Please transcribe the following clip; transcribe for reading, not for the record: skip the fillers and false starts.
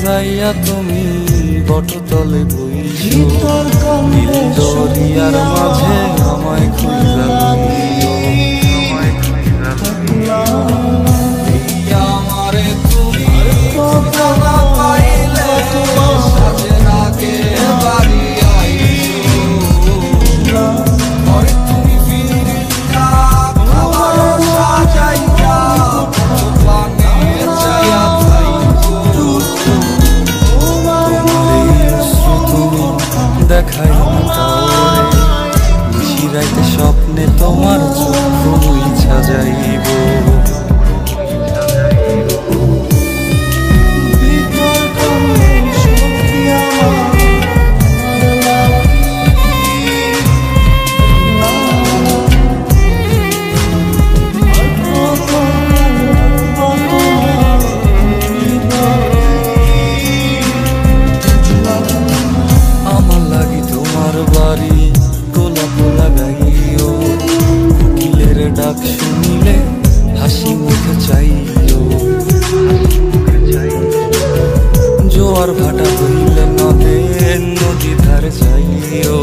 চাইয়া তুমি বটতলে বইছো, দরিয়ার মাঝে আমায় খুঁজা লইও। আমারে তুমি না পাইলে সাজে রাগে বাড়ি আইছো, পরে তুমি ফিরিয়া আমার সাজাইয়া পানে চাইয়া থাইকো। তুমি দেখাই না কাউরে, নিশিরাইতে স্বপ্নে তোমার চোখ মুইছা যাইব। বাড়ি গোলাপ লাগাইও, কোকিলের ডাক শুনিলে হাসি মুখে চাইও। জোয়ার ভাটা হইলে নদে নদী ধারে চাইও।